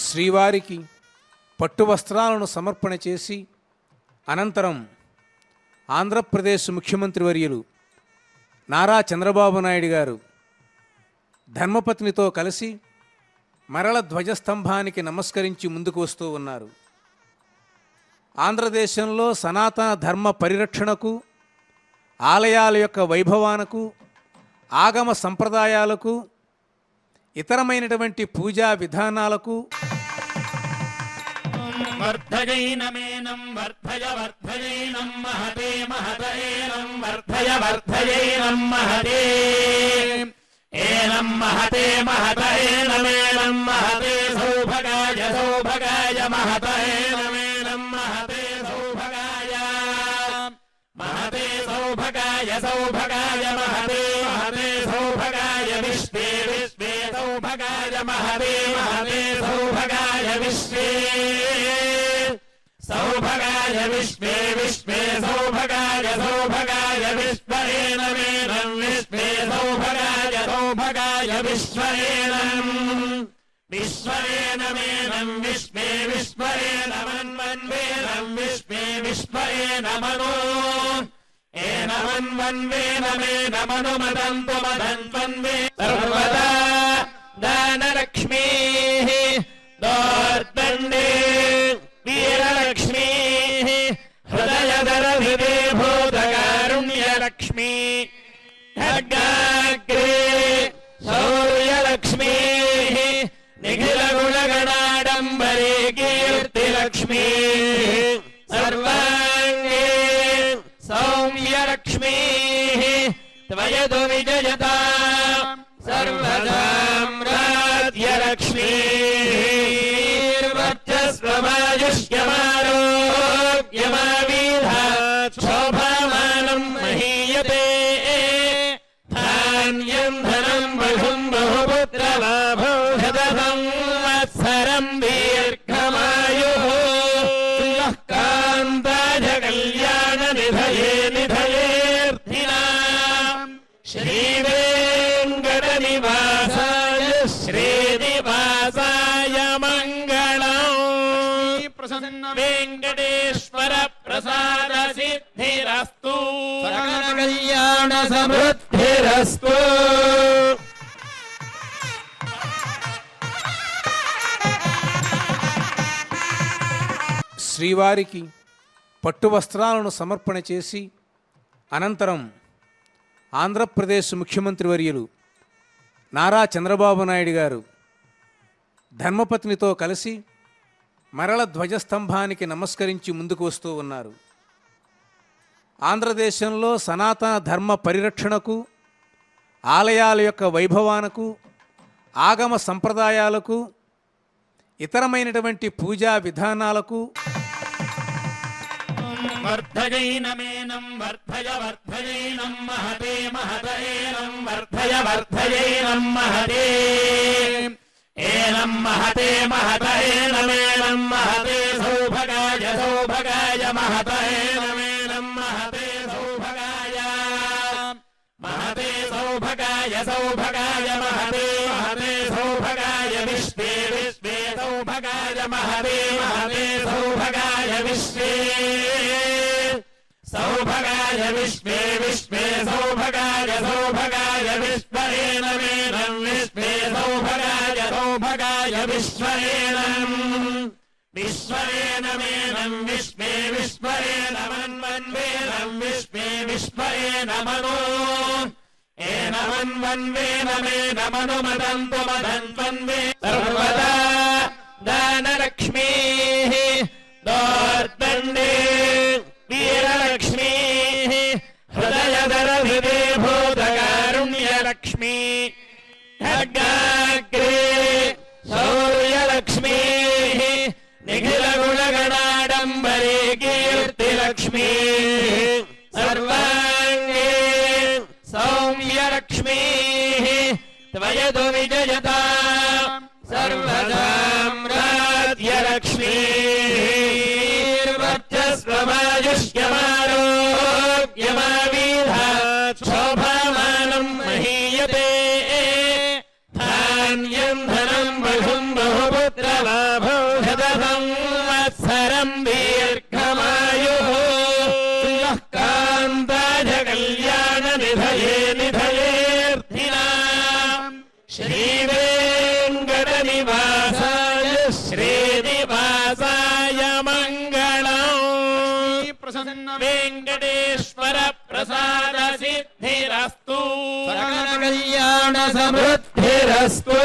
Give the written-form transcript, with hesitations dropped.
శ్రీవారికి పట్టు వస్త్రాలను సమర్పణ చేసి అనంతరం ఆంధ్రప్రదేశ్ ముఖ్యమంత్రి వర్యులు నారా చంద్రబాబు నాయుడు గారు ధర్మపత్నితో కలిసి మరల ధ్వజస్తంభానికి నమస్కరించి ముందుకు వస్తూ ఉన్నారు. ఆంధ్రదేశంలో సనాతన ధర్మ పరిరక్షణకు, ఆలయాల యొక్క వైభవానికి, ఆగమ సంప్రదాయాలకు, ఇతరమైనటువంటి పూజా విధానాలకు వర్ధయైనమేనం వర్ధయ వర్ధయైనం మహతే మహతయేనం వర్ధయ వర్ధయైనం మహతే ఏనం మహతే మహతయేనమేనం మహతే సౌభగాయ సౌభగాయ మహతయేనమేనం మహతే సౌభగాయ మహతే సౌభగాయ సౌభగాయ మహతే మహతే సౌభగాయ విశ్వే విశ్వే సౌభగాయ మహతే మహతే సౌభగాయ విశ్వే సౌభగాయ విశ్వే విశ్వే సౌభగాయ సౌభగాయ విశ్వరేణమేనం విశ్వే సౌభగాయ సౌభగాయ విశ్వరేణం విశ్వరేణమేనం విశ్వే విశ్వరేణమన్వన్వేనం విశ్వే విశ్వరేణమనో ఏనమన్వన్వేనమేనమనుమదంతు మదన్వన్వే సర్వదా దానలక్ష్మీః దోర్దండే వీరలక్ష్మీ హృదయదరవిదే భూతకారుణ్యలక్ష్మీ ఖడ్గాగ్రే శౌర్యలక్ష్మీ నిఖిలగుణగణాడంబరే కీర్తిలక్ష్మీ సర్వాంగే సౌమ్యలక్ష్మీ త్వయదు విజయతా సర్వసామ్రాజ్యలక్ష్మీ స్వమాయుష్యమారోగ్యమావిధాత్ శోభామానం మహీయతే ధాన్యం ధనం బహుం బహుపుత్రలాభో శతసంవత్సరం దీర్ఘమాయుః కాంతాజ కళ్యాణ నిధయే నిధయేర్థినాం శ్రీవేంకట నివాసాయ శ్రీనివాసాయ మంగళం వెంకటేశ్వర ప్రసాద సిద్ధిరస్తు సకల కళ్యాణ సమృద్ధిరస్తు. శ్రీవారికి పట్టు వస్త్రాలను సమర్పణ చేసి అనంతరం ఆంధ్రప్రదేశ్ ముఖ్యమంత్రి వర్యులు నారా చంద్రబాబు నాయుడు గారు ధర్మపత్నితో కలిసి మరల ధ్వజస్తంభానికి నమస్కరించి ముందుకు వస్తూ ఉన్నారు. ఆంధ్రదేశంలో సనాతన ధర్మ పరిరక్షణకు, ఆలయాల యొక్క వైభవానికి, ఆగమ సంప్రదాయాలకు, ఇతరమైనటువంటి పూజా విధానాలకు వర్ధయైనమేనం వర్ధయ వర్ధయైనం మహతే మహతయేనం వర్ధయ వర్ధయైనం మహతే ఏనం మహతే మహతయేనమేనం మహతే సౌభగాయ సౌభగాయ మహతయేనమేనం మహతే సౌభగాయ మహతే సౌభగాయ సౌభగాయ మహతే మహతే సౌభగాయ విశ్వే విశ్వే సౌభగాయ మహతే మహతే సౌభగాయ విశ్వే సౌభగాయ విశ్వే విశ్వే సౌభగాయ సౌభగాయ విశ్వరేణమేనం విశ్వే సౌభగాయ సౌభగాయ విశ్వరేణం విశ్వరేణమేనం విశ్వే విశ్వరేణమన్వన్వేనం విశ్వే విశ్వరేణమనో ఏనమన్వన్వేనమేనమనుమదంతు మదన్వన్వే సర్వదా దానలక్ష్మీః దోర్దండే వీరలక్ష్మీ హృదయదరవిదే భూతకారుణ్యలక్ష్మీ ఖడ్గాగ్రే శౌర్యలక్ష్మీ నిఖిలగుణగణాడంబరే కీర్తిలక్ష్మీ సర్వాంగే సౌమ్యలక్ష్మీ త్వయదు విజయతా సర్వసామ్రాజ్యలక్ష్మీ స్వమాయుష్యమారోగ్యమావిధాత్ శోభామానం మహీయతే ధాన్యం ధనం బహుం బహుపుత్రలాభం శత సంవత్సరం దీర్ఘమాయుః కాంతాయ కళ్యాణ నిధయే నిధయేర్థినాం శ్రీవేంకట నివాసాయ శ్రీనివాసాయ మంగళం ప్రసన్న వెంకటేశ్వర ప్రసాద సిద్ధిరస్తు కళ్యాణ సమృద్ధి సమృద్ధిరస్తు